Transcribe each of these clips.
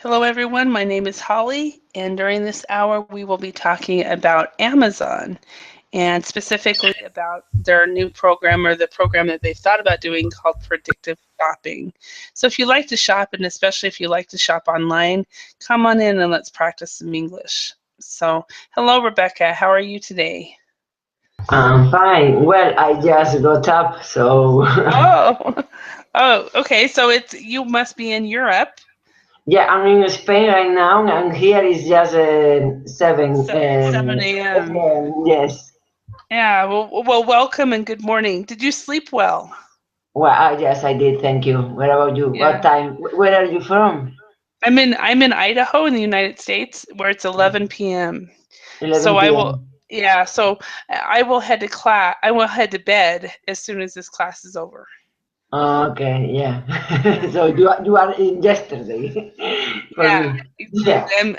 Hello, everyone. My name is Holly, and during this hour, we will be talking about Amazon and specifically about their new program or the program that they've thought about doing called Predictive Shopping. So, if you like to shop, and especially if you like to shop online, come on in and let's practice some English. So, hello, Rebecca. How are you today? I'm fine. Well, I just got up, so Oh, oh, okay. So it's you must be in Europe. yeah, I'm in Spain right now, and here is just 7 7 a.m. a.m. Yes. Yeah. Well, welcome and good morning. Did you sleep well? Well, yes, I did. Thank you. What about you? What Yeah. time? Where are you from? I'm in Idaho in the United States where it's 11 p.m. So 11 I will p.m. yeah, so I will head to class. I will head to bed as soon as this class is over. Okay, yeah. Yeah. So you are in yesterday for Yeah, me. Yeah. exactly.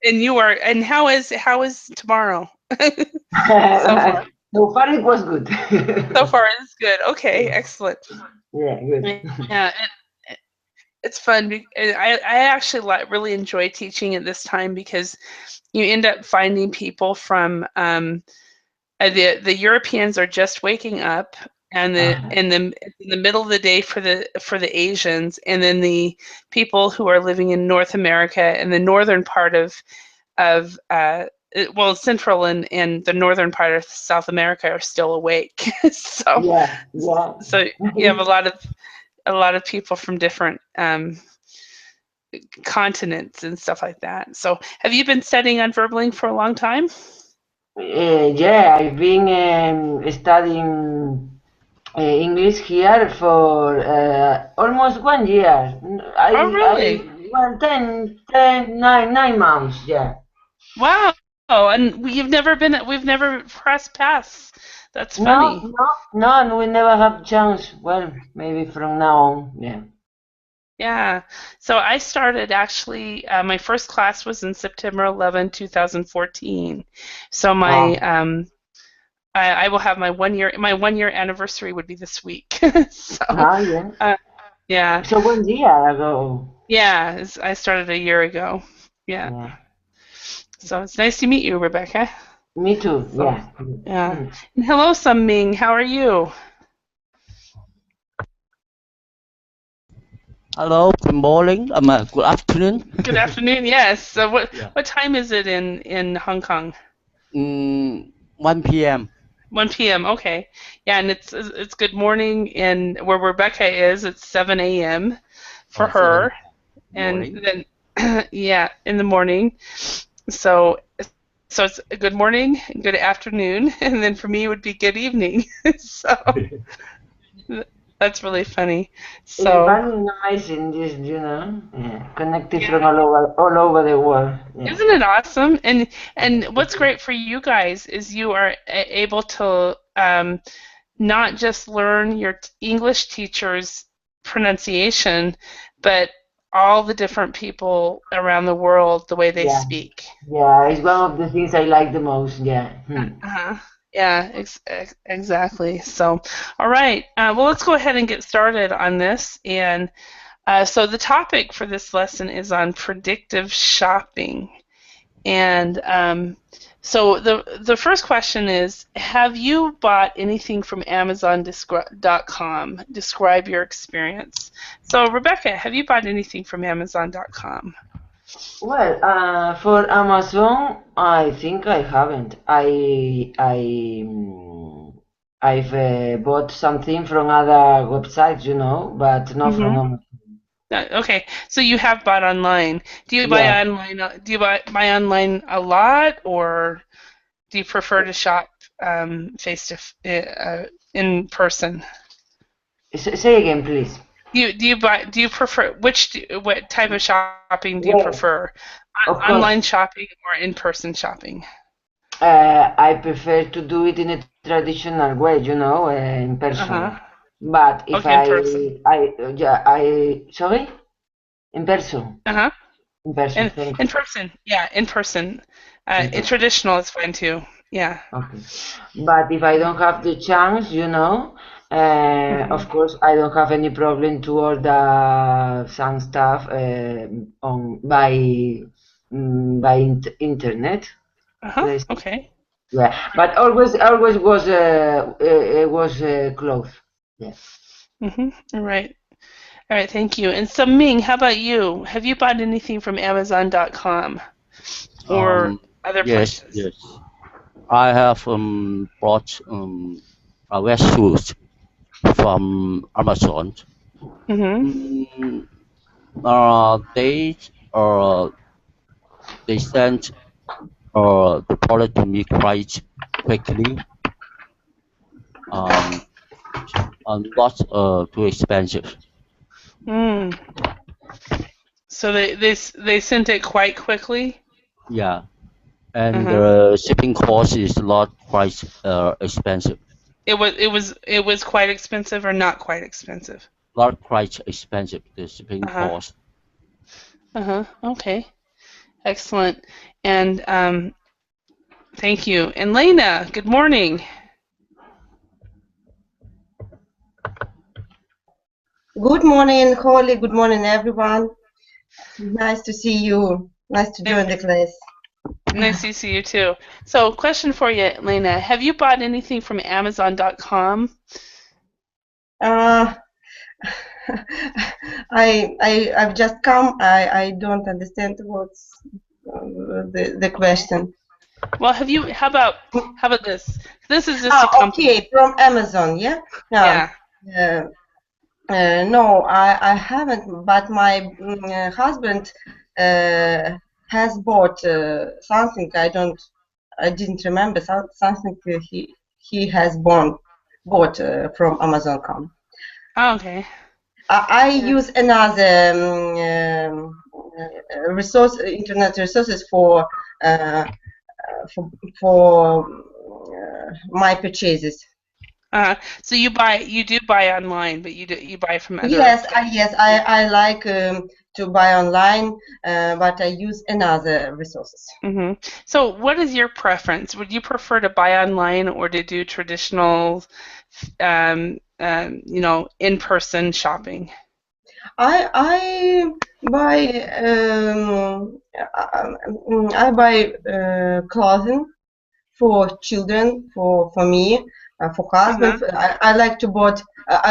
And you are and how is tomorrow? So far. So far it was good. So far it's good. Okay, excellent. Yeah, good. Yeah, it's fun. I actually really enjoy teaching at this time because you end up finding people from the Europeans are just waking up, and Uh, in the middle of the day for the Asians, and then the people who are living in North America and the northern part of central and the northern part of South America are still awake. so yeah, yeah. so you have a lot of people from different continents and stuff like that. So have you been studying on verbling for a long time? Yeah, I've been studying English here for almost 1 year. Oh, really? Well, 9 months, yeah. Wow. And we've never pressed pass. That's No, funny. no, no, and we never have chance. Well, maybe from now on, yeah. Yeah. So I started actually, my first class was in September 11, 2014. So Ah, I will have my 1 year anniversary would be this week. So, yeah. uh, yeah. So 1 year ago. Yeah, I started a year ago. Yeah. Yeah. So it's nice to meet you, Rebecca. Me too, So, yeah. yeah. Mm. And hello, Sum Ming. How are you? Hello, good morning. Good afternoon. Good afternoon. Yes. So what Yeah. what time is it in Hong Kong? 1 p.m. 1 p.m. Okay. Yeah, and it's good morning, and where Rebecca is, it's 7 a.m. for or 7 her, and morning. then yeah, in the morning. So so it's a good morning, good afternoon, and then for me it would be good evening. So that's really funny. It's So fun and amazing, this, yeah. Connected yeah, from all over the world. Yeah. isn't it awesome? And what's great for you guys is you are able to not just learn your English teacher's pronunciation, but all the different people around the world, the way they Yeah. speak. Yeah, it's one of the things I like the most. Yeah. Hmm. Uh-huh. Yeah, exactly. So, all right. Well, let's go ahead and get started on this. And so the topic for this lesson is on predictive shopping. And so the first question is, have you bought anything from Amazon.com? Describe your experience. So Rebecca, have you bought anything from Amazon.com? Well, for Amazon, I think I haven't. I've bought something from other websites, but not from Mm-hmm. Amazon. Okay, so you have bought online. Do you Yeah. buy online? Do you buy online a lot, or do you prefer to shop face to in person? Say again, please. Do you prefer what type of shopping do you Well, prefer? of Online course. shopping or in-person shopping? I prefer to do it in a traditional way, in person. Uh-huh. But if Okay, in person. sorry, in person, Uh-huh. in person. And Thank in person. Yeah, in person. you. In traditional is fine too. Yeah. Okay. But if I don't have the chance, Of course, I don't have any problem to order some stuff on by internet. There's, Okay. yeah, but always was clothes. Yeah. All right. All right, thank you. And so Ming, how about you? Have you bought anything from Amazon.com or other Yes, places? yes. I have bought a wetsuit from Amazon. Mm-hmm. Mm, they they sent the product to me quite quickly. Um, not too expensive. Mm. So they sent it quite quickly. Yeah, and Uh-huh. the shipping cost is not quite expensive. It was quite expensive or not quite expensive. Not quite expensive. The shipping Uh-huh. cost. Uh-huh. Okay. Excellent. And thank you. And Lena, good morning. Good morning, Holly. Good morning, everyone. Nice to see you. Nice to join the class. Nice to see you too. So, question for you, Lena. Have you bought anything from Amazon.com? Uh, I've just come. I don't understand what's the question. Well, how about this? This is just a company. Okay, from Amazon, yeah. Yeah. Uh, no, I haven't. But my husband has bought something. I didn't remember something he has bought from Amazon.com. Oh, okay. I Yeah. use another internet resources uh, for my purchases. So you do buy online, but you buy from other Yes, places. I like to buy online, but I use another resources. Hmm. So, what is your preference? Would you prefer to buy online or to do traditional, in-person shopping? I buy I buy clothing for children, for me, for Uh-huh. husband. I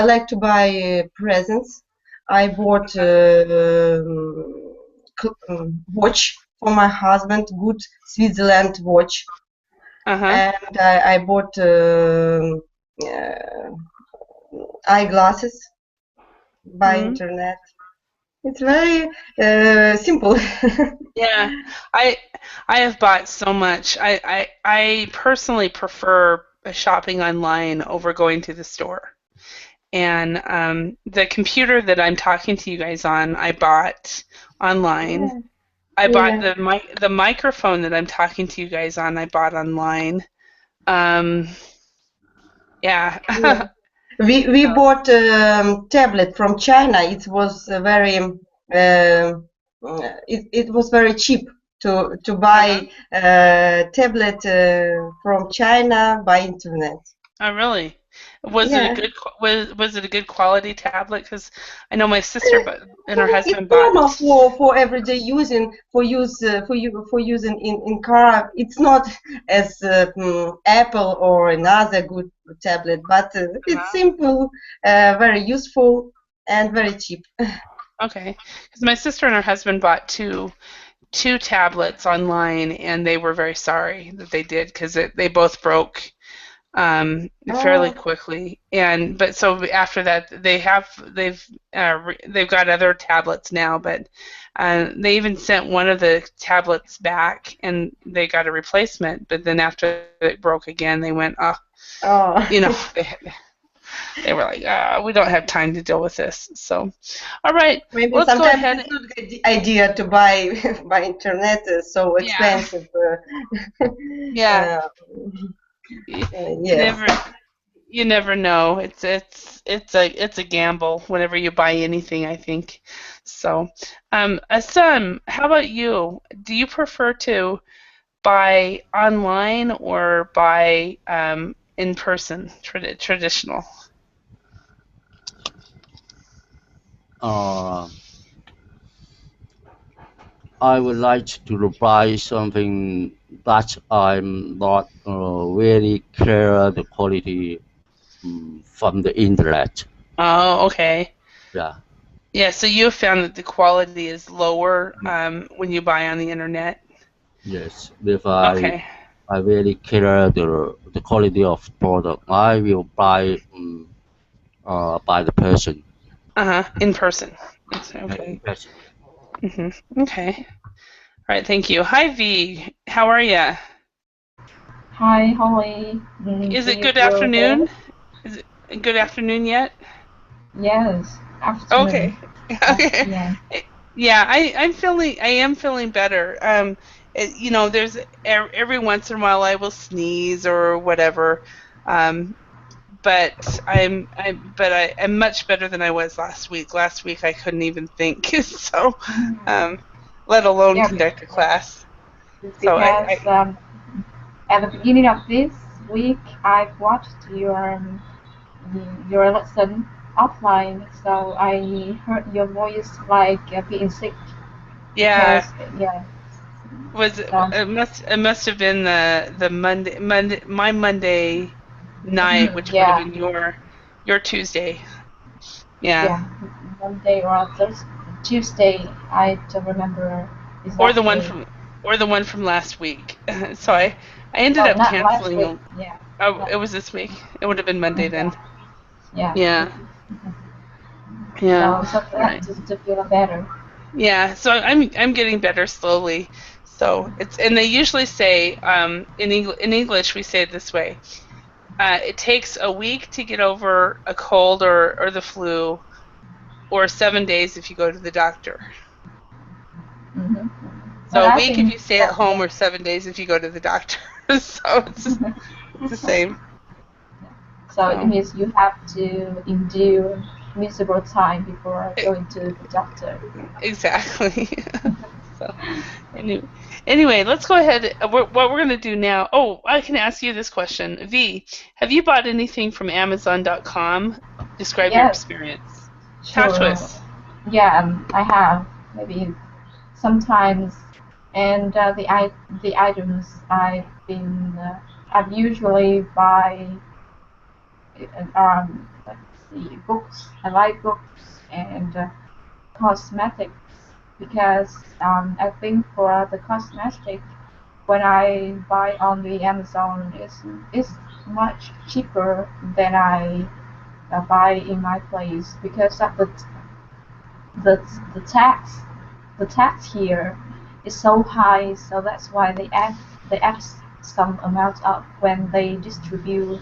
like to buy presents. I bought watch for my husband, good Switzerland watch, Uh-huh. and I bought uh, eyeglasses by Hmm. internet. It's very simple. Yeah, I I have bought so much. I personally prefer shopping online over going to the store. And the computer that I'm talking to you guys on, I bought online. Yeah, I bought yeah, the microphone that I'm talking to you guys on, I bought online. Um, yeah. yeah. We bought tablet from China. It was it was very cheap to Uh-huh. buy tablet from China by internet. Oh, really? Was it a Yeah. good was it a good quality tablet? Because I know my sister and her It's husband bought. normal for everyday using for using in car. It's not as Apple or another good tablet, but it's Uh-huh. simple, very useful, and very cheap. Okay, because my sister and her husband bought two tablets online, and they were very sorry that they did because they both broke fairly Oh, quickly. And but so after that, they've got other tablets now, but they even sent one of the tablets back, and they got a replacement. But then after it broke again, they went, oh, you know, oh. they were like, we don't have time to deal with this. So, all right, Maybe let's go sometimes ahead. it's not a good idea to buy by internet, so Yeah, expensive. yeah. Uh, You yes. never you never know. It's a gamble whenever you buy anything, I think. So, Asim, how about you? Do you prefer to buy online or buy in person, traditional? uh, I would like to buy something that I'm not really clear the quality from the internet. Oh, okay. Yeah, Yeah, so you have found that the quality is lower when you buy on the internet? yes. If Okay. I really care the quality of product, I will buy by the person. Uh-huh. In person. In Okay. person. Okay. All right, thank you. Hi, V. How are ya? Hi, Holly. Is Do it you good feel better? afternoon? Is it good afternoon yet? Yes, afternoon. Okay. Okay. Yeah. Yeah, I am feeling better. There's every once in a while I will sneeze or whatever. Um, but I'm much better than I was last week. Last week I couldn't even think, so Mhm. um, let alone Yeah, conduct a yeah. class. So Because I at the beginning of this week, I've watched your lesson offline, so I heard your voice like being sick. yeah, Because yeah, was so it must have been the Monday my Monday night, which would have yeah, been your Tuesday. Yeah. yeah, Monday or Thursday, Tuesday. I don't remember or the one exactly. from or the one from last week. So I ended Oh, up not last week. canceling. Yeah. Oh, Not, it was this week. It would have been Monday then. yeah. Yeah. Yeah, yeah. So All glad right. to feel better. Yeah. So I'm getting better slowly. So it's and they usually say in English we say it this way. It takes a week to get over a cold or the flu, or 7 days if you go to the doctor. hmm But So a I week if think you stay at that home, or 7 days if you go to the doctor. So it's the same. so it So. means you have to endure miserable time before going to the doctor. Exactly. So anyway, anyway, let's go ahead. What we're going to do now. Oh, I can ask you this question. V, have you bought anything from Amazon.com? Describe your Yes, experience. Talk to sure. us. Yeah, I have maybe sometimes, and the items I've usually buy let's see, books. I like books and cosmetics because I think for the cosmetic when I buy on the Amazon is much cheaper than I buy in my place because of the the tax the tax here is so high, so that's why they add some amount up when they distribute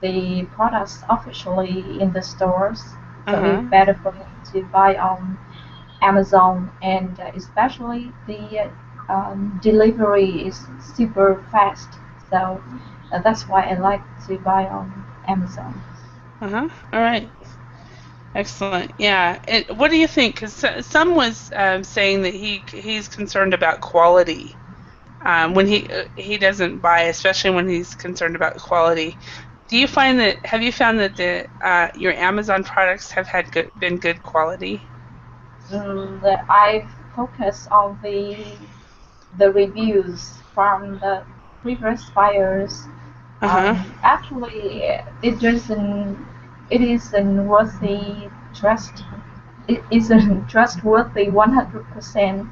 the products officially in the stores. So it's Uh-huh. better for me to buy on Amazon, and especially the delivery is super fast. So that's why I like to buy on Amazon. Uh-huh. All right. Excellent. Yeah. What do you think? Because some was saying that he's concerned about quality when he doesn't buy, especially when he's concerned about quality. Do you find that? Have you found that the your Amazon products have been good quality? I focus on the reviews from the previous buyers. Uh-huh. Actually, it isn't worthy trust. It isn't trustworthy 100%.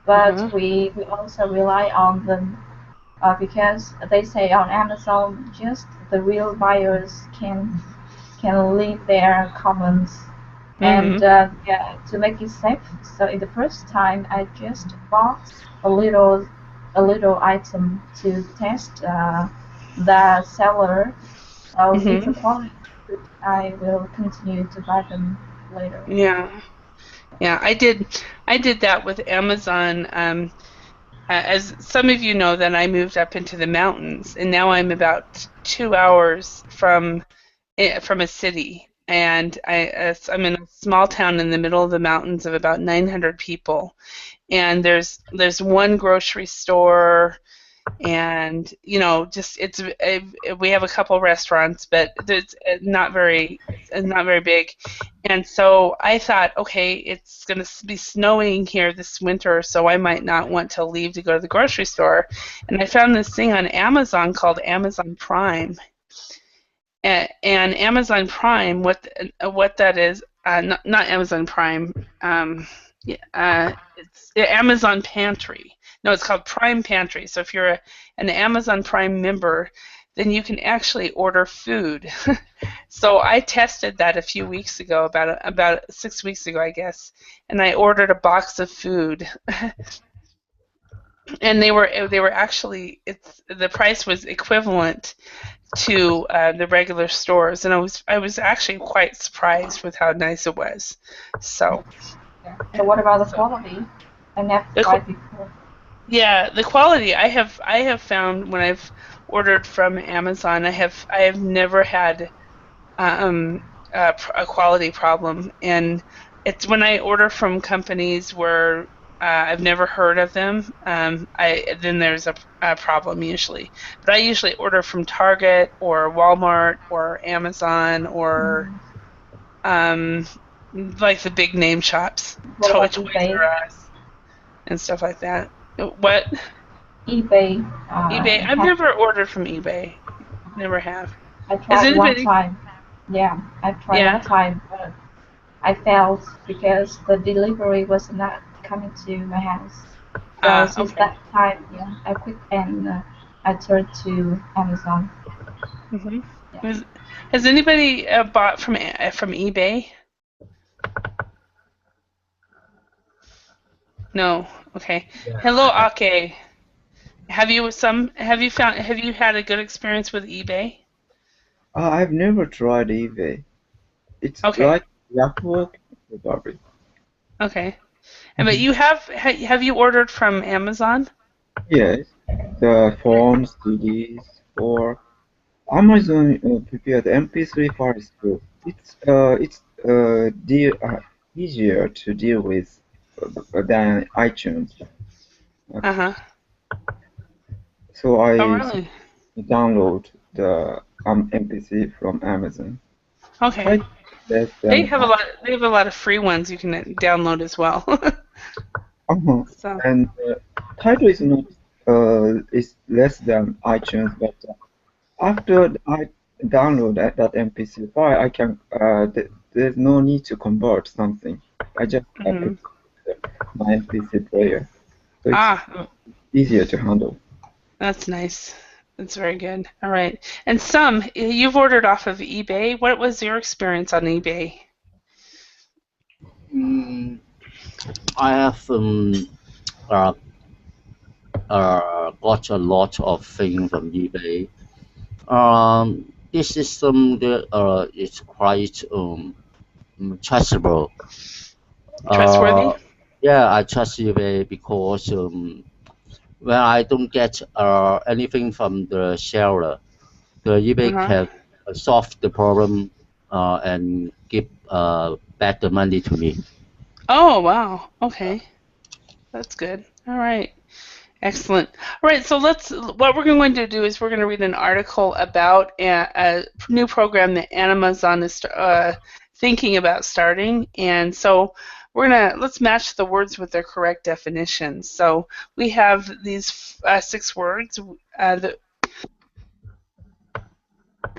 But Uh-huh. we also rely on them because they say on Amazon just the real buyers can leave their comments and Mm-hmm. yeah, to make it safe. So in the first time, I just bought a little item to test the seller. So if the Mm-hmm. quality is good, I will continue to buy them later. Yeah. Yeah. I did that with Amazon. As some of you know, that I moved up into the mountains, and now I'm about 2 hours from a city, and I'm in a small town in the middle of the mountains of about 900 people, and there's one grocery store, and just we have a couple restaurants, but there's not very not very big. And so I thought, okay, it's going to be snowing here this winter, so I might not want to leave to go to the grocery store. And I found this thing on Amazon called Amazon Prime. And Amazon Prime, what that is, not Amazon Prime, it's Amazon Pantry. No, it's called Prime Pantry. So if you're an Amazon Prime member, then you can actually order food. So I tested that a few weeks ago, about 6 weeks ago, I guess, and I ordered a box of food. And they were actually, the price was equivalent to the regular stores, and I was actually quite surprised with how nice it was. So Yeah. So what about the quality? I never tried before. Yeah, the quality I have found when I've ordered from Amazon, I have never had a quality problem, and it's when I order from companies where I've never heard of them, then there's a problem usually. But I usually order from Target or Walmart or Amazon or like the big name shops, What about Toys eBay? R Us and stuff like that. What? eBay. eBay? I've never ordered from eBay. Never have. I Has tried one anybody? time. Yeah, I tried one Yeah. time, but I failed because the delivery was not coming to my house. So since Okay. that time, yeah, I quit and I turned to Amazon. hmm Yeah. Has anybody bought from eBay? No. Okay. Yeah, Hello, I, Ake. Have you had a good experience with eBay? I've never tried eBay. It's Okay. like Yahoo, probably. Okay. But Mhm. you have you ordered from Amazon? Yes, the phones, CDs, or Amazon prepared MP3 files too. It's easier to deal with than iTunes. Uh-huh. So Oh, I really? download the MP3 from Amazon. Okay. Quite less than They have a lot of free ones you can download as well. uh-huh. So, And title is not is less than iTunes, but after I download that MP3 file, I can there's no need to convert something. I just put mhm. my MP3 player, so it's Ah, easier to handle. that's nice. That's very good. All right. And you've ordered off of eBay. What was your experience on eBay? Mm, I have uh, got a lot of things from eBay. This system is quite trustable. Trustworthy? Uh, yeah, I trust eBay because when I don't get anything from the seller, the eBay Uh-huh. can solve the problem and give back the money to me. Oh, wow. Okay. That's good. All right. Excellent. All right, so what we're going to do is we're going to read an article about a new program that Amazon is thinking about starting. And so let's match the words with their correct definitions. So we have these 6 words.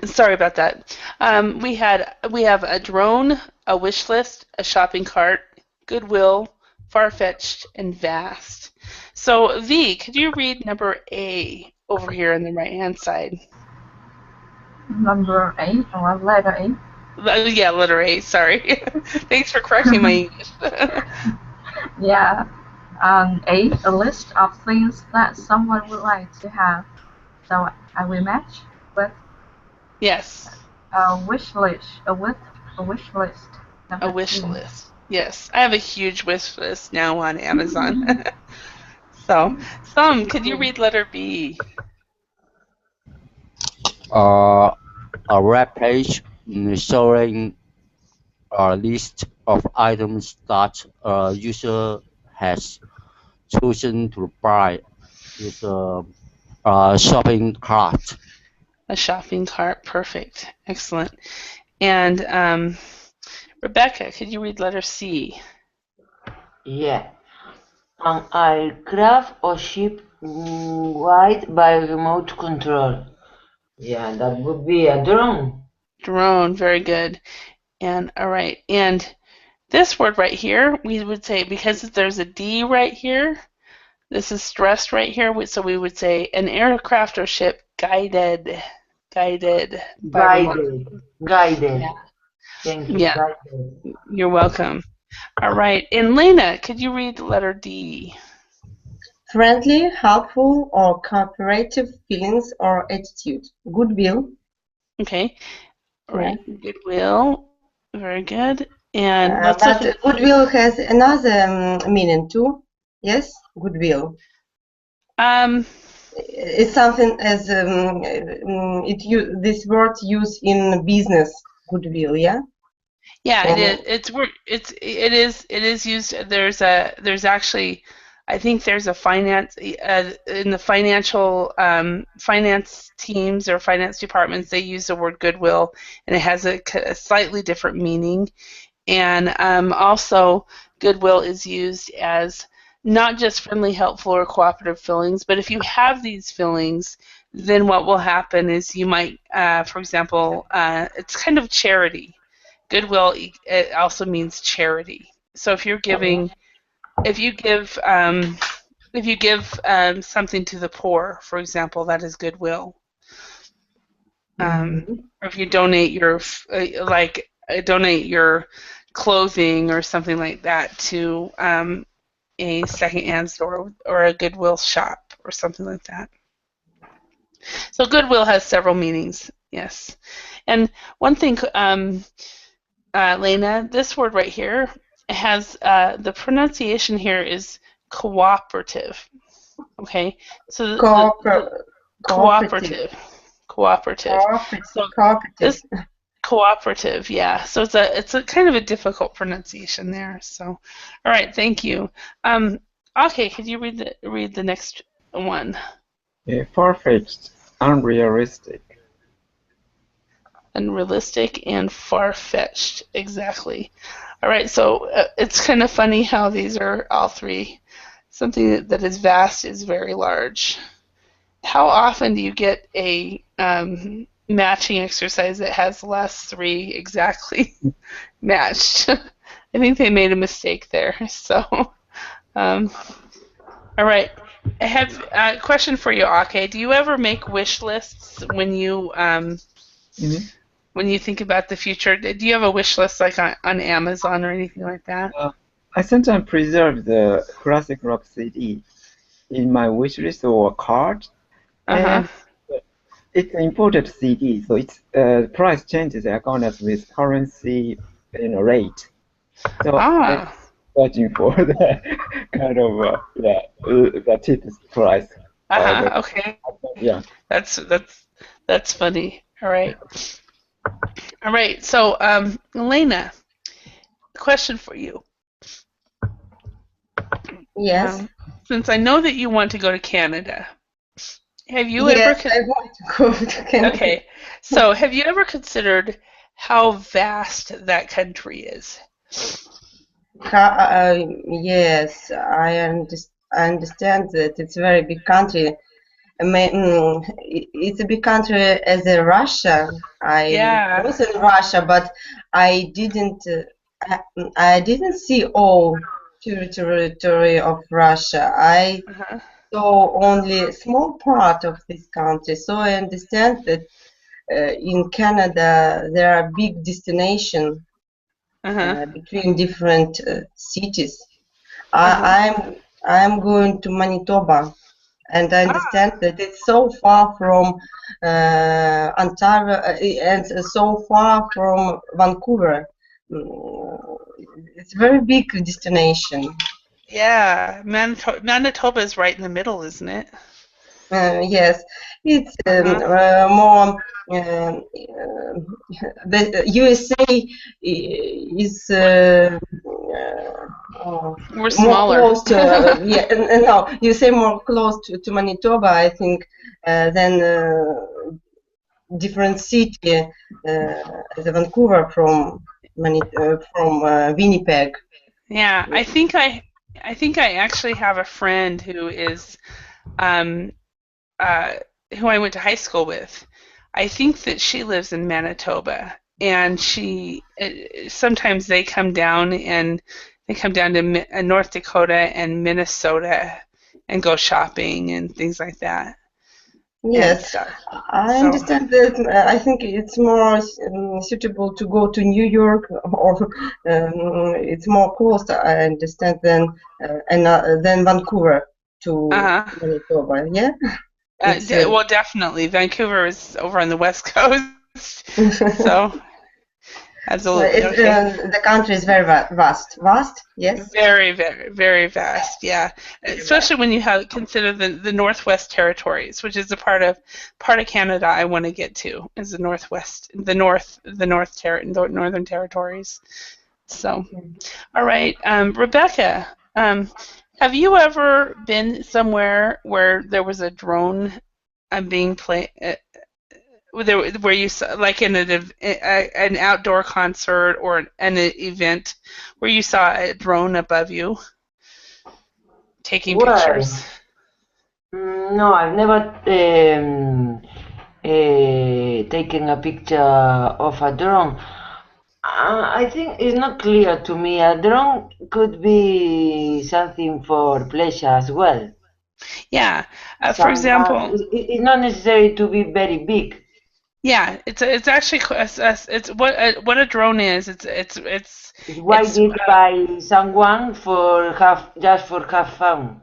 Sorry about that. We have a drone, a wish list, a shopping cart, Goodwill, far-fetched, and vast. So V, could you read number A over here on the right-hand side? Number 8 or letter 8. Yeah, letter A. Sorry. Thanks for correcting my English. Yeah. 8, a list of things that someone would like to have. So I will match with Yes, a wish list. A wish list. a Number wish 2. list. Yes, I have a huge wish list now on Amazon. So, could you read letter B? Uh, a web page showing a list of items that a user has chosen to buy is a shopping cart. A shopping cart. Perfect. Excellent. And Rebecca, could you read letter C? Yeah. An aircraft or ship guided by remote control. Yeah, that would be a drone. Drone, very good. And all right, and this word right here, we would say, because there's a D right here, this is stressed right here, so we would say an aircraft or ship guided by remote. Guided. Yeah, Thank you, yeah, guided. you're welcome. All right, and Lena, could you read the letter D? Friendly, helpful, or cooperative feelings or attitude. Goodwill. Okay, all Yeah. right, goodwill, very good. And let's look But at goodwill has another meaning too. Yes, goodwill. It's something as this word used in business. Goodwill, yeah. yeah, it is. Or It is used. There's actually, I think there's a finance in the financial finance teams or finance departments. They use the word goodwill, and it has a slightly different meaning. And also, goodwill is used as not just friendly, helpful, or cooperative feelings, but if you have these feelings, then what will happen is you might, for example, it's kind of charity. Goodwill it also means charity. So if you give, something to the poor, for example, that is goodwill. Or if you donate donate your clothing or something like that to a secondhand store or a Goodwill shop or something like that. So Goodwill has several meanings. Yes, and one thing, Lena, this word right here has the pronunciation here is cooperative. Okay, so the cooperative. cooperative. So Cooperative. this cooperative, yeah. So it's a kind of a difficult pronunciation there. So, all right, thank you. Okay, could you read the next one? Far-fetched, unrealistic. Unrealistic and far-fetched, exactly. All right, so it's kind of funny how these are all three. Something that is vast is very large. How often do you get a matching exercise that has the last three exactly matched? I think they made a mistake there. So, all right. I have a question for you, Ake. Do you ever make wish lists Mhm. when you think about the future? Do you have a wish list like on Amazon or anything like that? I sometimes preserve the classic rock CD in my wishlist or card, Uh-huh. and it's an imported CD, so its price changes accordance with currency rate. So I'm Ah. searching for the kind of the cheapest price. Uh-huh. But Okay. yeah. That's funny. All right. All right. So, Elena, question for you. Yes. Since I know that you want to go to Canada, have you ever Yes, I want to go to Canada. Okay. So, have you ever considered how vast that country is? Yes, I understand that it's a very big country. It's a big country as a Russia. I Yeah. was in Russia, but I didn't. I didn't see all territory of Russia. I Uh-huh. saw only a small part of this country. So I understand that in Canada there are big destinations Uh-huh. between different cities. Uh-huh. I'm going to Manitoba, and I understand Ah. that it's so far from Ontario and so far from Vancouver. Mm, It's a very big destination. Yeah. Manitoba is right in the middle, isn't it? Yes, it's Uh-huh. more. The USA is We're more smaller. close to yeah no you say more close to Manitoba I think than different city, the Vancouver from Winnipeg. Yeah, I think I actually have a friend who is um uh who I went to high school with. I think that she lives in Manitoba, and sometimes they come down to North Dakota and Minnesota and go shopping and things like that and Yes, stuff. I So, understand that. I think it's more suitable to go to New York, or it's more cost, I understand, than Vancouver to uh-huh. Manitoba. Yeah, it's Well, definitely. Vancouver is over on the West Coast, so absolutely okay. the country is very vast. Vast, yes, Very, very, very vast. Yeah, very vast. especially when you have consider the Northwest Territories, which is a part of Canada I want to get to, is the Northwest, the Northern Territories. So, all right, Rebecca, have you ever been somewhere where there was a drone being played? Where you saw, like in an outdoor concert or an event where you saw a drone above you taking Well, pictures? no, I've never taken a picture of a drone. I think it's not clear to me. A drone could be something for pleasure as well. Yeah. For Someone, example, it's not necessary to be very big. yeah, it's actually it's what a drone is. It's It's wided by someone for just for have fun.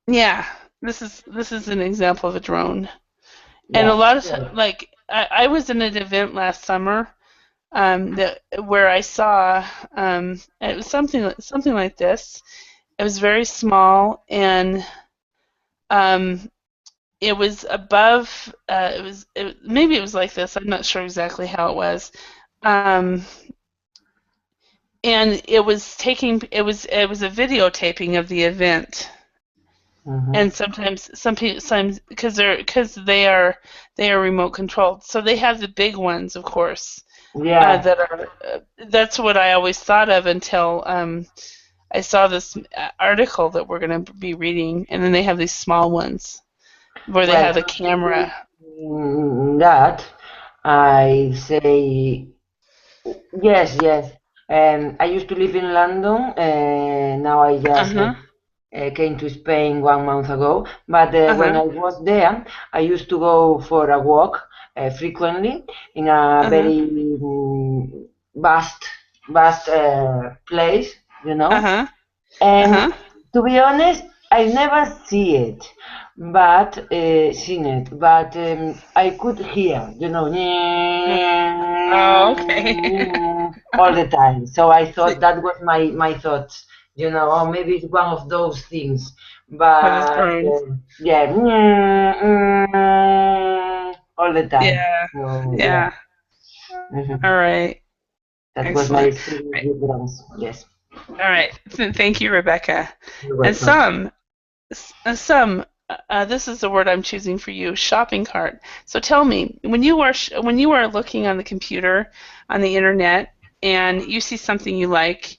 yeah. This is an example of a drone, and a Yeah. lot of Sure. like I was in an event last summer that where I saw it was something like this. It was very small, and um, it was above. Maybe it was like this. I'm not sure exactly how it was, um, and it was a videotaping of the event. Hmm. And sometimes some people, because they are remote controlled, so they have the big ones, of course. Yeah. That's what I always thought of until I saw this article that we're going to be reading, and then they have these small ones where they Well, have a camera. that I say yes, yes. I used to live in London. Now I just Uh-huh. came to Spain 1 month ago. But when Uh-huh. I was there, I used to go for a walk frequently in a Uh-huh. very vast, vast place, you know. Uh-huh. And Uh-huh. to be honest, I never see it, but seen it. But I could hear, Oh, okay. all the time. So I So, thought that was my thoughts, or maybe it's one of those things. for this But drone. yeah, all the time. Yeah. So yeah, Yeah. mhm. All right. That was my Excellent. experience Right. with drums. Yes, All right. Thank you, Rebecca. you're And welcome. some, this is the word I'm choosing for you, shopping cart. So tell me, when you are looking on the computer, on the internet, and you see something you like,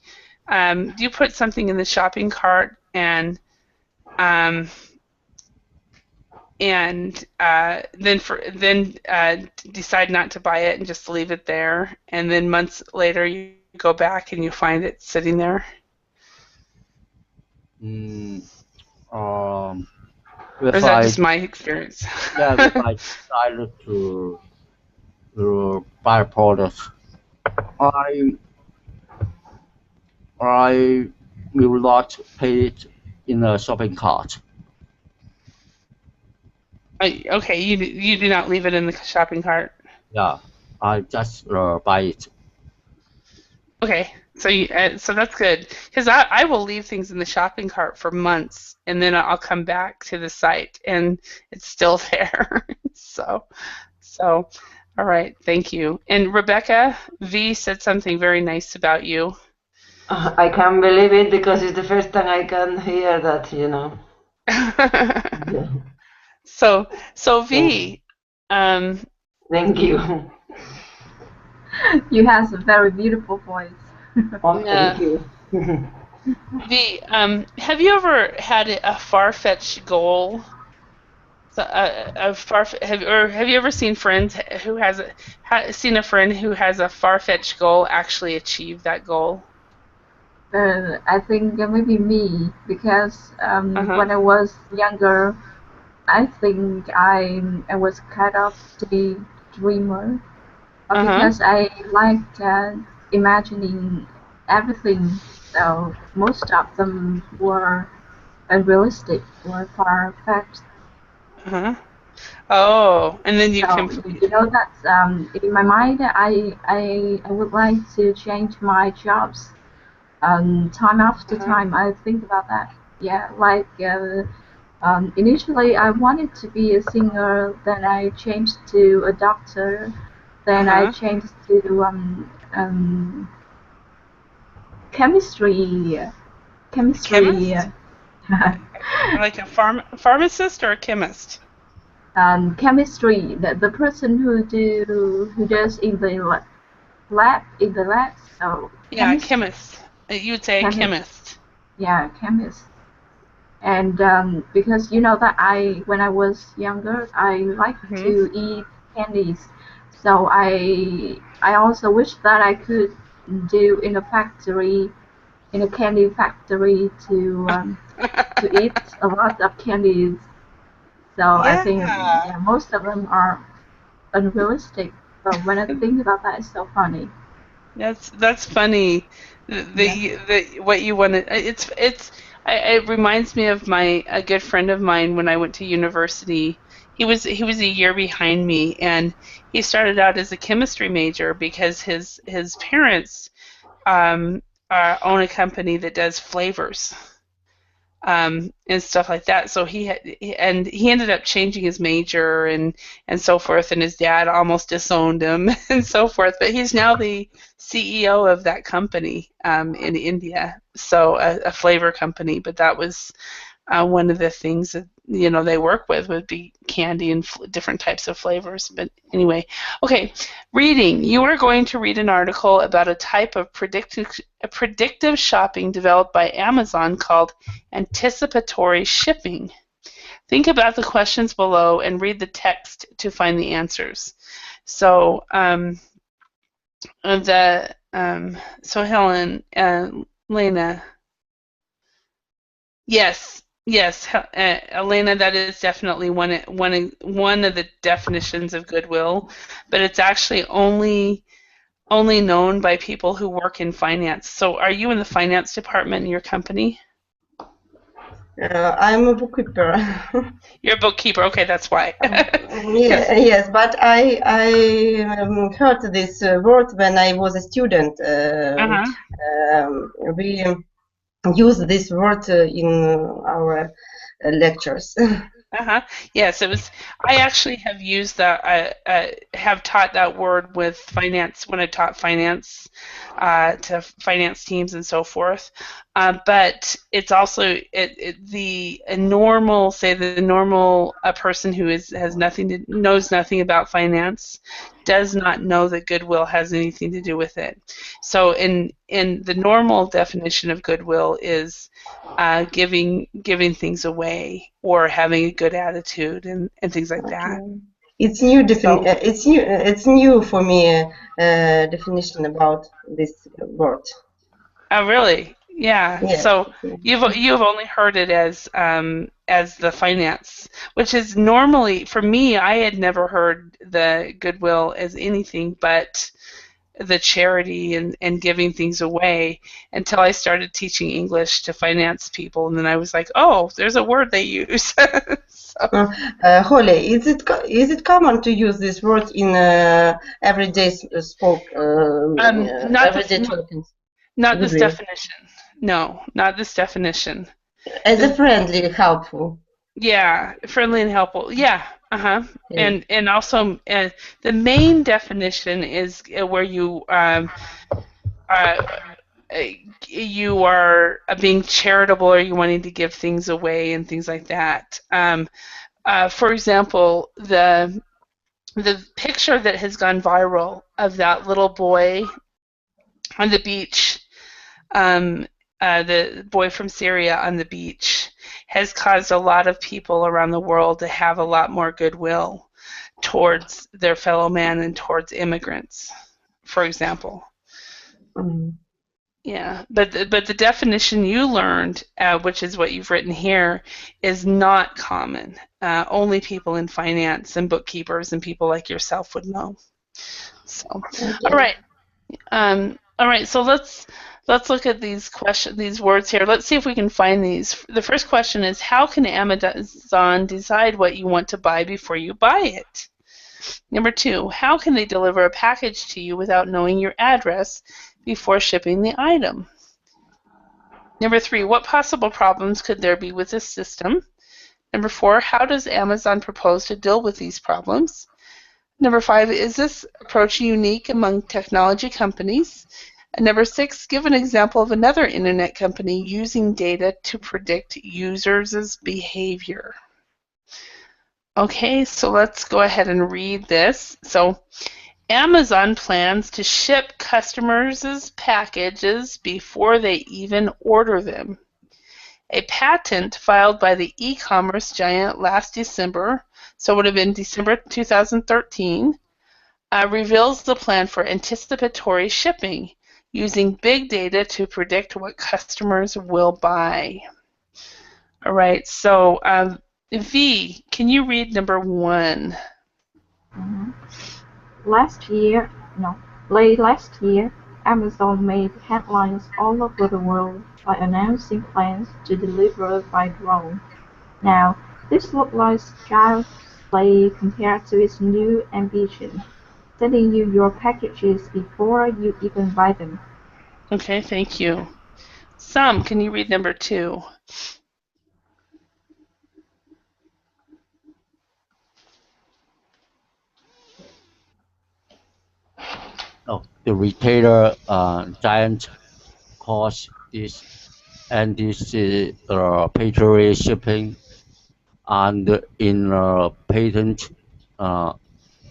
do you put something in the shopping cart um, and then decide not to buy it and just leave it there, and then months later you go back and you find it sitting there? Mm, um, Or if is that I just my experience? yeah, if I decided to buy a product, I I will not pay it in a shopping cart. Okay, you do not leave it in the shopping cart. Yeah, I just buy it. Okay, so that's good because I will leave things in the shopping cart for months and then I'll come back to the site and it's still there. So all right, thank you. And Rebecca V said something very nice about you. I can't believe it because it's the first time I can hear that. Yeah. so Yeah. V, um, Thank you. You have a very beautiful voice. Oh, Yeah. thank you. Have you ever had a far-fetched goal? So, have you ever seen friends who seen a friend who has a far-fetched goal actually achieve that goal? I think maybe me, because Uh-huh. when I was younger, I think I was kind of daydreamer, Uh-huh. because I like imagining everything. So most of them were unrealistic or far-fetched. Uh-huh. Oh, and then you So complete. you know that in my mind, I would like to change my jobs. Time after Uh-huh. time, I think about that. Yeah, like initially I wanted to be a singer, then I changed to a doctor, then I Uh-huh. changed to chemistry. Chemistry. Chemist? Like a pharmacist or a chemist? Chemistry. The person who does in the lab. So Yeah, chemist. You would say a chemist. chemist. Yeah, chemist. And because you know that when I was younger, I like Hmm. to eat candies. So I also wish that I could do in a factory, in a candy factory, to eat a lot of candies. So I think, Yeah. yeah, most of them are unrealistic. But when I think about that, it's so funny. That's funny. Yeah. The what you want to it reminds me of a good friend of mine when I went to university. He was a year behind me, and he started out as a chemistry major because his parents um own a company that does flavors, and stuff like that. So he ended up changing his major and so forth. And his dad almost disowned him and so forth. But he's now the CEO of that company in India. So a flavor company. But that was one of the things that they work with would be candy and different types of flavors. But anyway, okay, reading. You are going to read an article about a type of predictive shopping developed by Amazon called anticipatory shipping. Think about the questions below and read the text to find the answers. So so Helen, Lena. Yes, Elena, that is definitely one of the definitions of goodwill, but it's actually only known by people who work in finance. So, are you in the finance department in your company? I'm a bookkeeper. You're a bookkeeper. Okay, that's why. Yeah, Because yes, but I heard this word when I was a student. uh-huh. We use this word in our lectures. Uh-huh. Yes, it was. I actually have used that. Have taught that word with finance when I taught finance to finance teams and so forth. But it's also the a normal, say the normal a person who has nothing to knows nothing about finance does not know that goodwill has anything to do with it. So in the normal definition of goodwill is giving things away or having a good attitude and things like that. Okay. It's new So, it's new for me definition about this word. oh really? Yeah. Yes. So you've only heard it as the finance, which is normally for me. I had never heard the goodwill as anything but the charity and giving things away until I started teaching English to finance people, and then I was like, oh, there's a word they use. So, Holly, is it common to use this word in everyday not everyday this talking? not this Goodwill definition. No, not this definition. as a The, friendly, helpful. yeah, friendly and helpful. Yeah, uh-huh. Yeah. And also the main definition is where uh, uh, you are being charitable or you wanting to give things away and things like that. For example, the picture that has gone viral of that little boy on the beach, the boy from Syria on the beach, has caused a lot of people around the world to have a lot more goodwill towards their fellow man and towards immigrants, for example. Mm. Yeah, but the definition you learned, which is what you've written here, is not common. Only people in finance and bookkeepers and people like yourself would know. So, all right. All right, so let's look at these words here. Let's see if we can find these. The first question is, how can Amazon decide what you want to buy before you buy it? Number 2, how can they deliver a package to you without knowing your address before shipping the item? Number 3, what possible problems could there be with this system? Number 4, how does Amazon propose to deal with these problems? Number 5, is this approach unique among technology companies? And number 6, give an example of another internet company using data to predict users' behavior. Okay, so let's go ahead and read this. So, Amazon plans to ship customers' packages before they even order them. A patent filed by the e-commerce giant last December, so it would have been December 2013, reveals the plan for anticipatory shipping using big data to predict what customers will buy. All right, so V, can you read number 1? Late last year, Amazon made headlines all over the world by announcing plans to deliver by drone. Now, this looks like child's play compared to its new ambition, sending you your packages before you even buy them. Okay, thank you. Sam, can you read number 2? Oh, the retailer giant calls this anticipatory shipping, and in a patent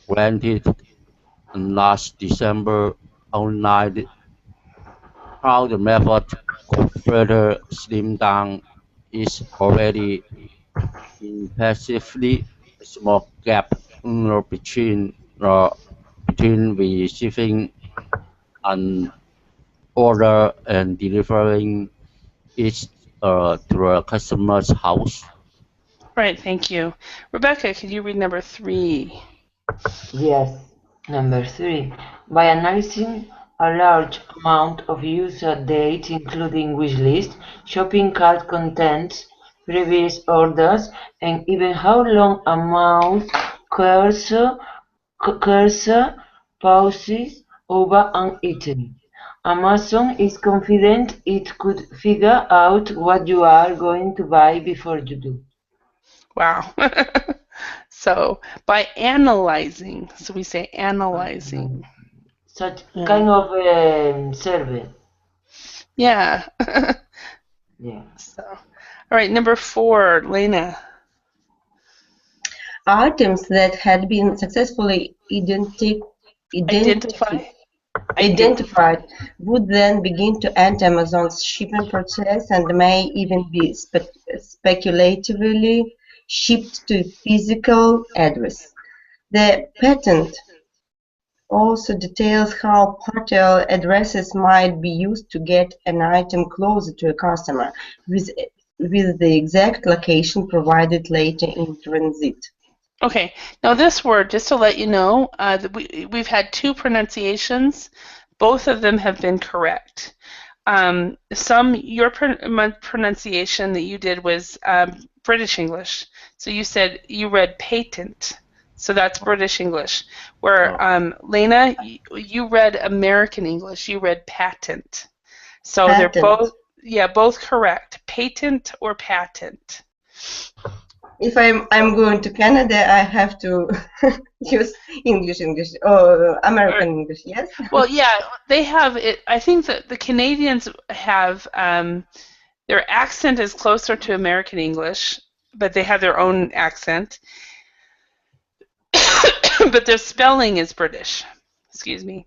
granted last December outlined how the method could further slim down its already impressively small gap between receiving an order and delivering it to a customer's house. Right, thank you. Rebecca, can you read number 3? Yes. Number 3. By analyzing a large amount of user data including wishlist, shopping cart contents, previous orders, and even how long a mouse cursor pauses over an item. Amazon is confident it could figure out what you are going to buy before you do. Wow. So, by analyzing, so we say analyzing. Such Yeah. kind of survey. Yeah. Yeah. So, all right, number 4, Lena. Items that had been successfully identified would then begin to enter Amazon's shipping process and may even be speculatively shipped to a physical address. The patent also details how partial addresses might be used to get an item closer to a customer, with the exact location provided later in transit. Okay, now this word, just to let you know, we've had 2 pronunciations. Both of them have been correct. Your pronunciation that you did was British English. So you read patent. So that's British English. Where Lena, you read American English. You read patent. So Patent. They're both correct. Patent or patent. If I'm going to Canada, I have to use English, or American English, yes? Well, yeah, they have it. I think that the Canadians have their accent is closer to American English, but they have their own accent. but their spelling is British. Excuse me.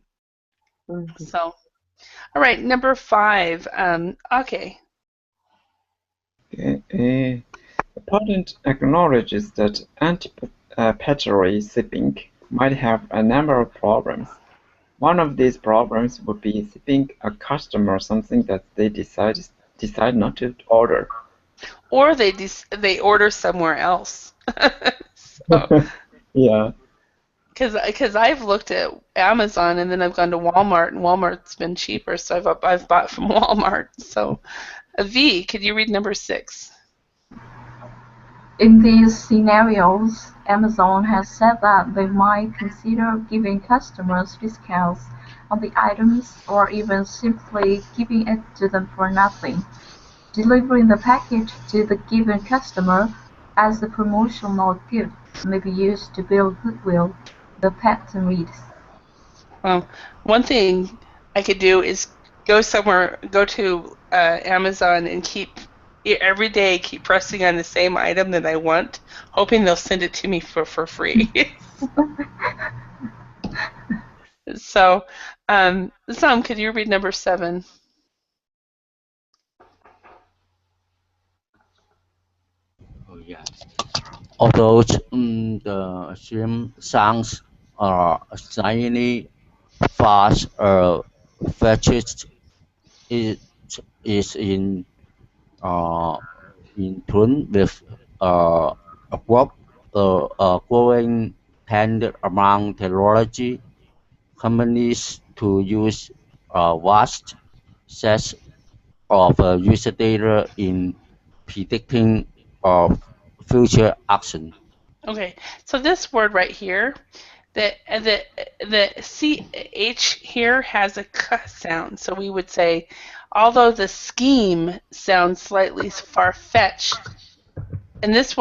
So, all right, number 5. Okay. The patent acknowledges that anticipatory shipping might have a number of problems. One of these problems would be shipping a customer something that they decide not to order. Or they order somewhere else. So, Yeah. because I've looked at Amazon and then I've gone to Walmart and Walmart's been cheaper, so I've bought from Walmart. So, V, could you read number 6? In these scenarios, Amazon has said that they might consider giving customers discounts on the items or even simply giving it to them for nothing, delivering the package to the given customer as a promotional gift may be used to build goodwill, the patent reads. Well, one thing I could do is go to Amazon and every day keep pressing on the same item that I want, hoping they'll send it to me for free. So, Sam, could you read number 7? Oh, yeah. Although the swim sounds are shiny, fast, fetched, it is uh, in tune with a growing trend among technology companies to use vast sets of user data in predicting of future action. Okay, so this word right here, the ch here has a k sound. So we would say, although the scheme sounds slightly far-fetched, and this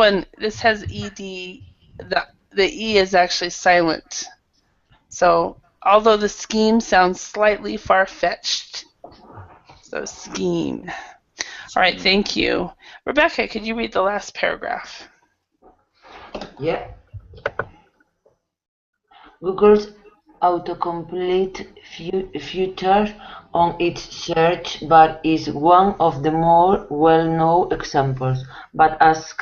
has ed, the e is actually silent. So although the scheme sounds slightly far-fetched, so scheme. All right, thank you. Rebecca, could you read the last paragraph? Yeah. Google's autocomplete feature on its search bar is one of the more well-known examples, but as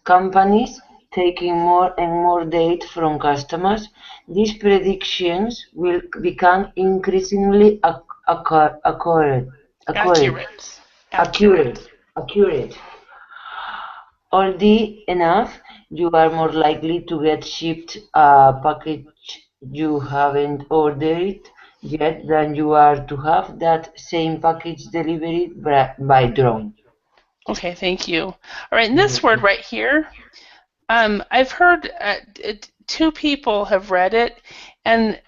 companies taking more and more data from customers, these predictions will become increasingly accurate. Accurate. Accurate. Oddly enough, you are more likely to get shipped a package you haven't ordered yet than you are to have that same package delivered by drone. Okay, thank you. All right, and this word right here, I've heard 2 people have read it, and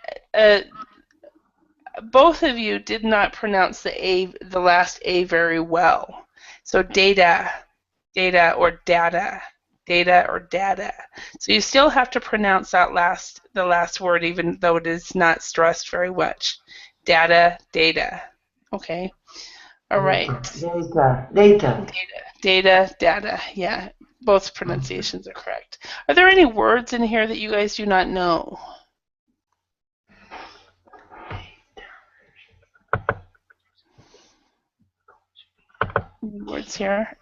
both of you did not pronounce the last A very well. So data or data, data or data. So you still have to pronounce the last word, even though it is not stressed very much. Data, data. Okay. All right. Data. Yeah. Both pronunciations are correct. Are there any words in here that you guys do not know? Any words here?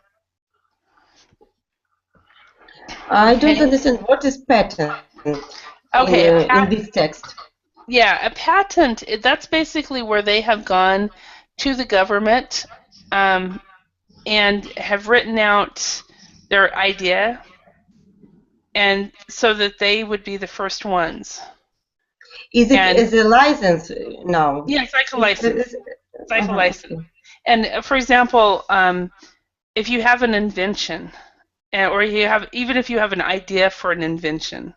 I don't understand what is patent Okay, in this text. yeah, a patent, that's basically where they have gone to the government and have written out their idea, and so that they would be the first ones. Is it as a license now? Yeah, it's like a license. It's like a license. Okay. And for example, if you have an invention, or even if you have an idea for an invention,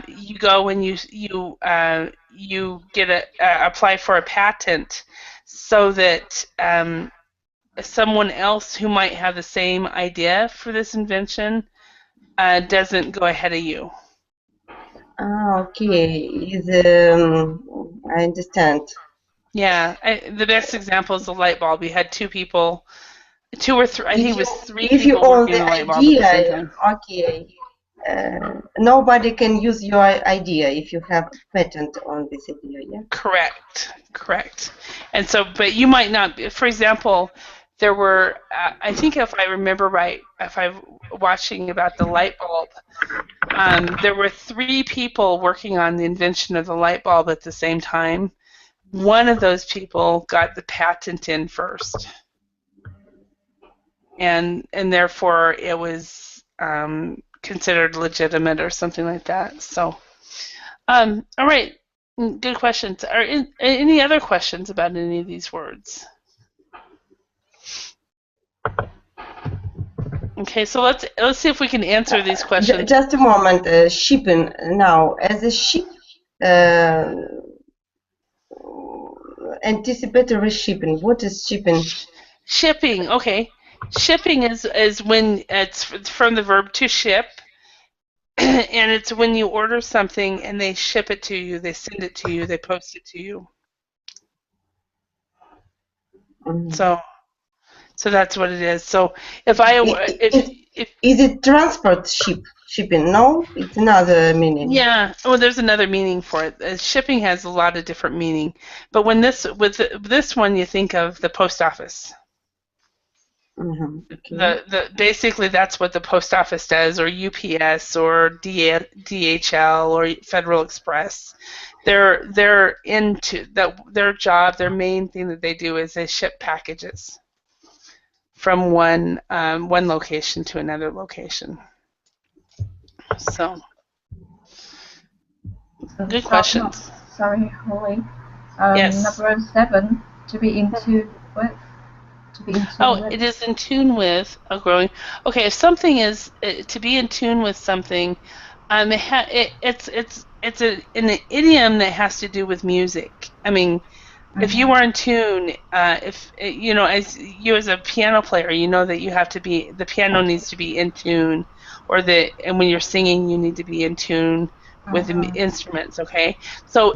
you go and you get apply for a patent, so that someone else who might have the same idea for this invention doesn't go ahead of you. Okay. I understand. Yeah, the best example is the light bulb. We had 2 or 3, I think it was 3 If you people own working the on the light bulb at the same idea, time. okay. nobody can use your idea if you have patent on this idea. Yeah. Correct. And so, but you might not. For example, there were. I think if I remember right, if I'm watching about the light bulb, there were 3 people working on the invention of the light bulb at the same time. One of those people got the patent in first, and therefore it was considered legitimate or something like that. So, all right, good questions. Are any other questions about any of these words? Okay, so let's see if we can answer these questions. Just a moment. Shipping now as a ship. Anticipatory shipping. What is shipping? Shipping. Okay, shipping is when it's from the verb to ship, and it's when you order something and they ship it to you, they send it to you, they post it to you. So that's what it is. So if is it transport shipping? No, it's another meaning. Yeah. Oh, there's another meaning for it. Shipping has a lot of different meaning, but with this one, you think of the post office. Okay. Basically that's what the post office does, or UPS, or DHL, or Federal Express. They're into that. Their job, their main thing that they do is they ship packages from one location to another location. So, good questions. Sorry, Holly. Yes. Number 7, to be in tune with. It is in tune with a growing. Okay, if something is to be in tune with something, it's an idiom that has to do with music. I mean, if you are in tune, if you know, as a piano player, you know that the piano needs to be in tune, and when you're singing, you need to be in tune with the instruments. Okay, so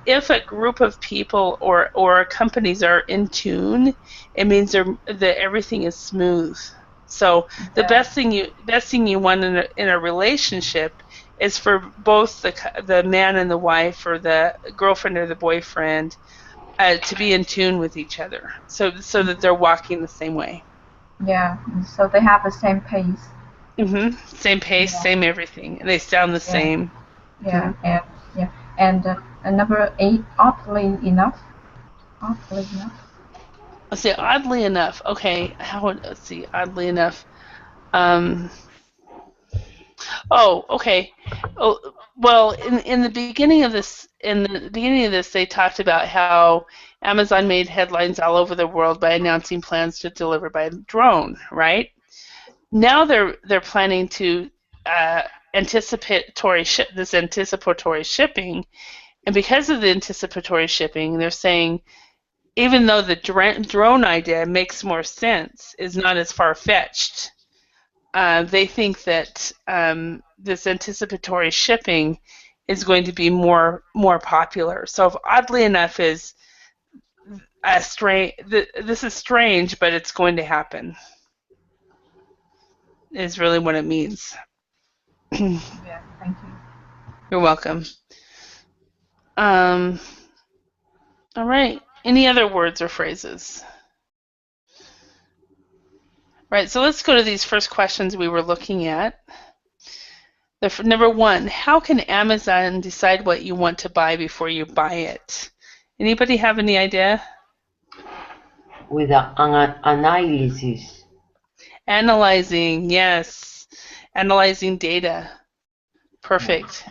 if a group of people or companies are in tune, it means that everything is smooth. So the best thing you want in a relationship is for both the man and the wife, or the girlfriend or the boyfriend, to be in tune with each other, so that they're walking the same way. Yeah, so they have the same pace. Same pace, same everything, and they sound the same. Yeah, and number 8, oddly enough. Let's see, oddly enough. Okay, let's see, oddly enough. Okay. Oh, well, in the beginning of this, they talked about how Amazon made headlines all over the world by announcing plans to deliver by drone, right? Now they're planning to anticipatory shipping, and because of the anticipatory shipping, they're saying even though the drone idea makes more sense, is not as far-fetched, they think that this anticipatory shipping is going to be more popular. So if oddly enough is this is strange, but it's going to happen, is really what it means. Yeah, thank you. You're welcome. All right. Any other words or phrases? Right, so let's go to these first questions we were looking at. Number 1, how can Amazon decide what you want to buy before you buy it? Anybody have any idea? With an analysis. Analyzing, yes. Analyzing data. Perfect.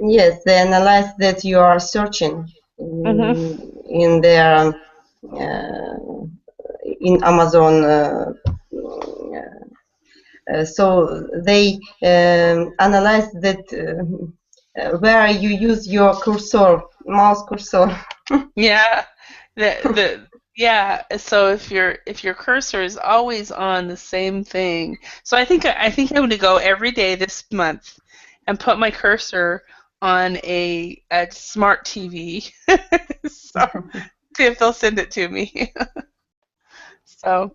Yes, they analyze that you are searching in their in Amazon. So they analyze that where you use your mouse cursor. Yeah, So if your cursor is always on the same thing, so I think I'm going to go every day this month and put my cursor on a smart TV. So see if they'll send it to me. So,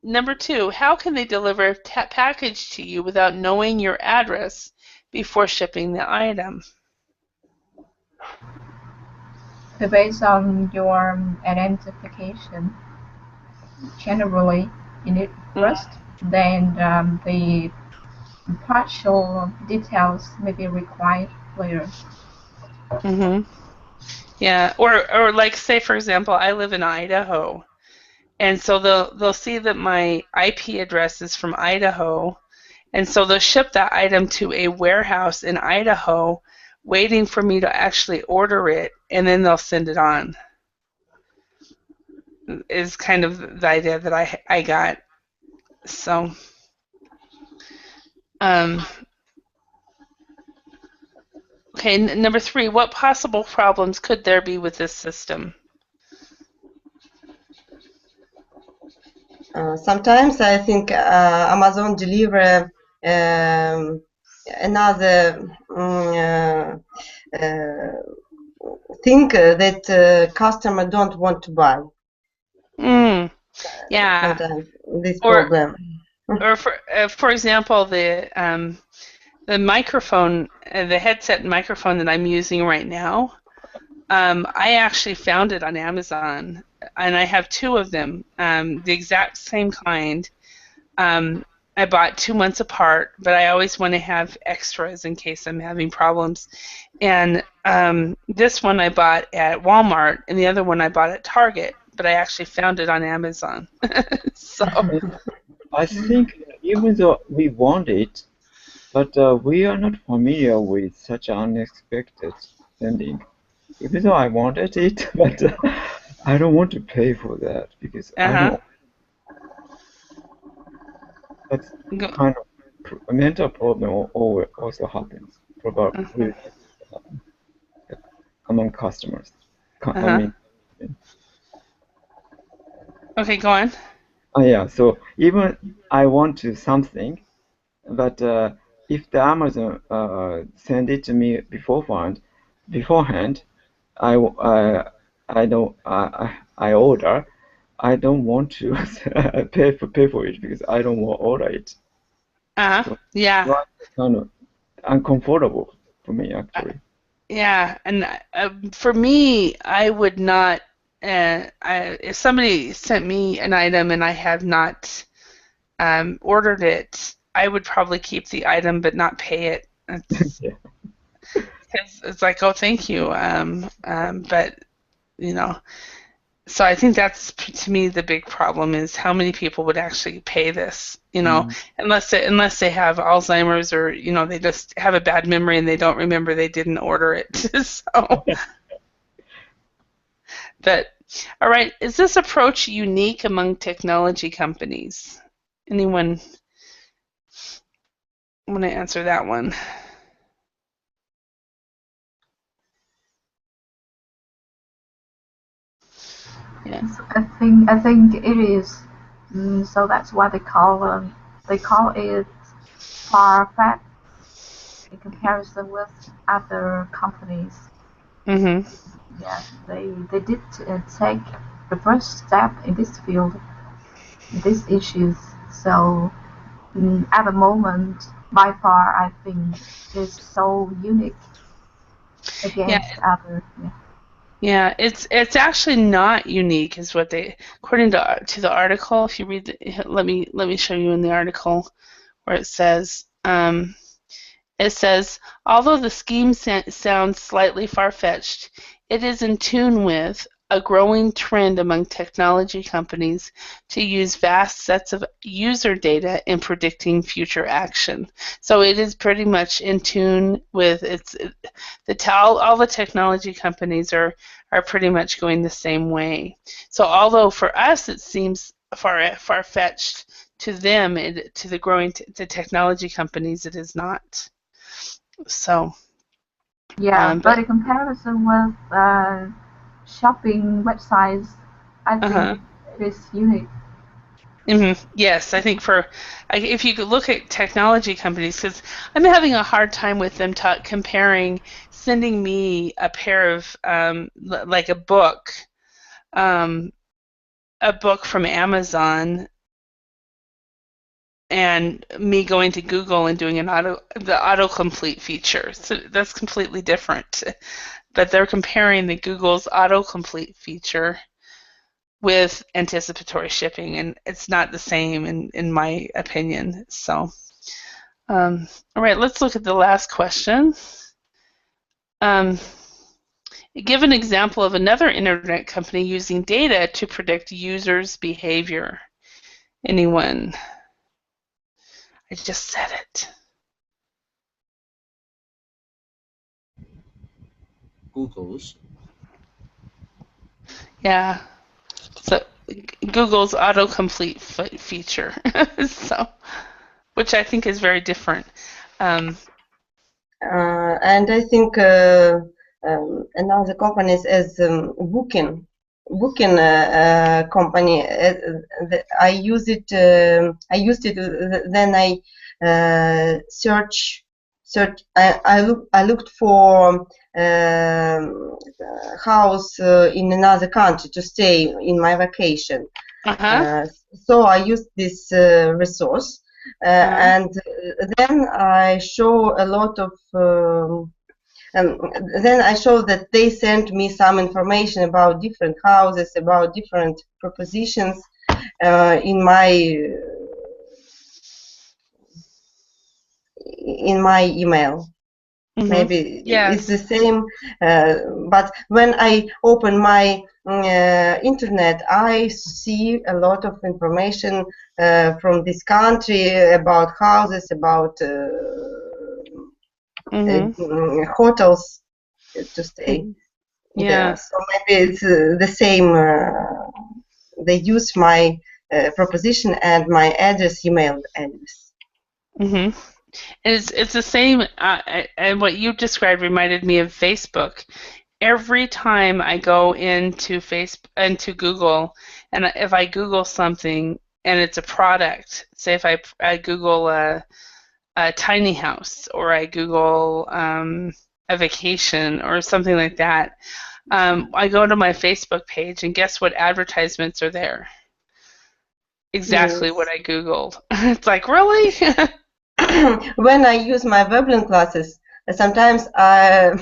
number 2, how can they deliver a package to you without knowing your address before shipping the item? Based on your identification, generally you need first, then the partial details may be required later. Mm-hmm. Yeah, or like say for example, I live in Idaho, and so they'll see that my IP address is from Idaho, and so they'll ship that item to a warehouse in Idaho, waiting for me to actually order it, and then they'll send it on. Is kind of the idea that I got. So, okay, number 3, what possible problems could there be with this system? Sometimes I think Amazon deliver another thing that customer don't want to buy. Yeah. Sometimes this Or problem. for example, the microphone, the headset microphone that I'm using right now, I actually found it on Amazon, and I have 2 of them, the exact same kind. I bought 2 months apart, but I always want to have extras in case I'm having problems. And this one I bought at Walmart, and the other one I bought at Target, but I actually found it on Amazon. So. I think even though we want it, but we are not familiar with such unexpected sending. Even though I wanted it, but I don't want to pay for that because I Uh-huh. don't. That's Go, kind of a mental problem also happens, probably among customers. I uh-huh. mean, Okay, go on. yeah. So even I want to something, but if the Amazon send it to me beforehand, I don't I order. I don't want to pay for it because I don't want to order it. Uh-huh. So Yeah. that's kind of uncomfortable for me actually. Yeah, and for me, I would not. If somebody sent me an item and I have not ordered it, I would probably keep the item but not pay it. Yeah. It's like, oh, thank you. But you know, so I think that's to me the big problem is how many people would actually pay this. Mm. Unless they have Alzheimer's or they just have a bad memory and they don't remember they didn't order it. So. But all right, is this approach unique among technology companies? Anyone want to answer that one? Yeah. I think it is. So that's why they call it far-fetched in comparison with other companies. Mhm. Yeah, they did take the first step in this field, these issues. So at the moment, by far, I think is so unique Yeah. against other. Yeah. Yeah. It's actually not unique, is what they according to the article. If you read let me show you in the article where it says. It says, although the scheme sounds slightly far-fetched, it is in tune with a growing trend among technology companies to use vast sets of user data in predicting future action. So it is pretty much in tune with all the technology companies are pretty much going the same way. So although for us it seems far-fetched, to them, to the technology companies, it is not. So, Yeah, but but in comparison with shopping websites, I uh-huh. think it is unique. Yes, I think if you could look at technology companies, because I'm having a hard time with them comparing sending me a pair of like um, a book from Amazon and me going to Google and doing the autocomplete feature. So that's completely different. But they're comparing the Google's autocomplete feature with anticipatory shipping, and it's not the same in my opinion. So, all right, let's look at the last question. Give an example of another internet company using data to predict users' behavior. Anyone? I just said it. Google's. Yeah. So Google's autocomplete feature. So, which I think is very different. And I think another companies as booking company. I use it. I used it. Then I search. I looked for house in another country to stay in my vacation. So I used this resource. And then I show a lot of then I show that they sent me some information about different houses, about different propositions in my email. Maybe it's the same, but when I open my internet, I see a lot of information from this country about houses, about hotels to stay. Yeah. So maybe it's the same. They use my proposition and my address, email address. It's the same, and what you described reminded me of Facebook. Every time I go into Google, and if I Google something and it's a product, say if I Google a tiny house, or I Google a vacation or something like that, I go to my Facebook page and guess what advertisements are there? Exactly what I Googled. It's like, really? When I use my Veblen classes, sometimes I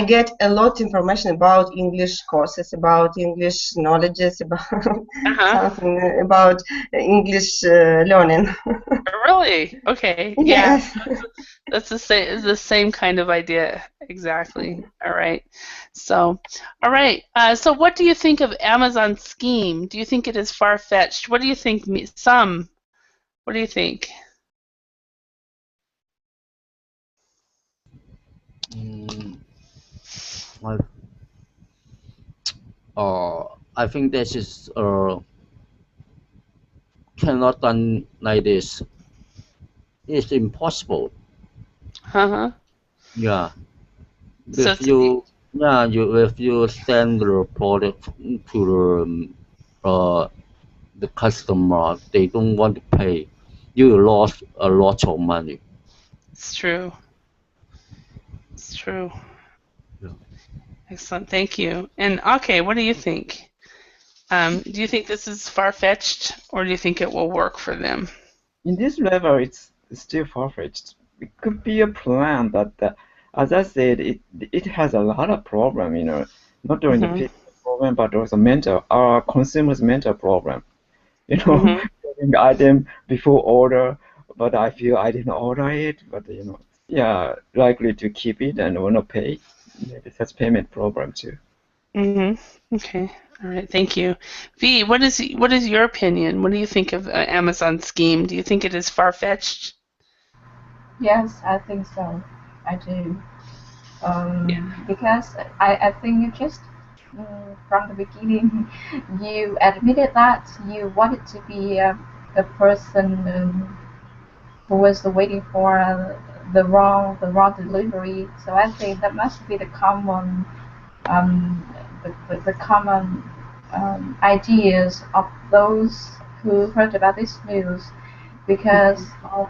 get a lot of information about English courses, about English knowledges, about something about English learning. Really? Okay. Yes. Yeah. That's the same kind of idea. Exactly. All right. So, all right. So what do you think of Amazon's scheme? Do you think it is far-fetched? What do you think? What do you think? I think this is cannot done like this. It's impossible. Yeah. So If you send the product to the customer, they don't want to pay. You lost a lot of money. it's true. It's true. Yeah. Excellent. Thank you. And okay, what do you think? Do you think this is far-fetched, or do you think it will work for them? In this level, it's still far-fetched. It could be a plan, but as I said, it has a lot of problem. Not only the physical problem, but also our consumers' mental problem. Getting the item before order, but I feel I didn't order it, but yeah, likely to keep it and will not pay. Maybe such payment problem too. Okay. All right. Thank you. V, what is your opinion? What do you think of Amazon's scheme? Do you think it is far-fetched? Yes, I think so. I do. Because I think you just from the beginning you admitted that you wanted to be a person who was waiting for the wrong delivery. So I think that must be the common um, the common ideas of those who heard about this news because of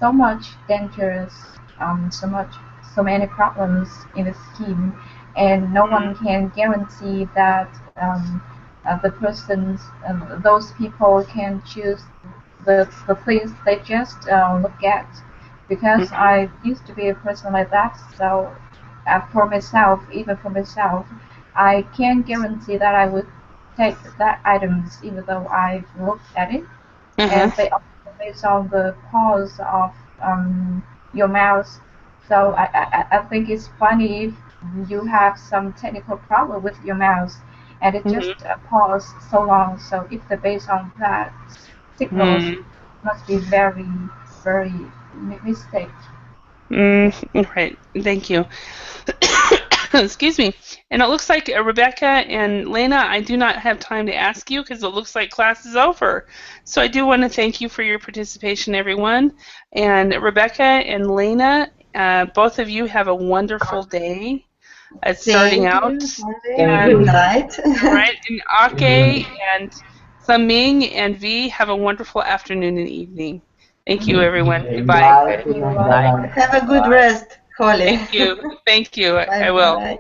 so much dangerous, so many problems in the scheme, and no one can guarantee that the persons, those people can choose the things they just look at. Because Mm-hmm. I used to be a person like that, so for myself, even for myself, I can't guarantee that I would take that items even though I've looked at it, Uh-huh. and they also based on the pause of your mouse. So I think it's funny if you have some technical problem with your mouse and it just Mm-hmm. paused so long. So if the based on that signals Mm. must be very, very mistake. Right. Thank you. Excuse me. And it looks like Rebecca and Lena, I do not have time to ask you because it looks like class is over. So I do want to thank you for your participation, everyone. And Rebecca and Lena, both of you have a wonderful day. It's starting Thank out. you, Sunday. Thank And Good you. night. all right, and Ake and Saming and V, have a wonderful afternoon and evening. Thank you, everyone. Goodbye. Bye. Thank Good you. night. Bye. Bye-bye. Have a good rest, Holly. Thank you. Thank you. Bye I will. bye.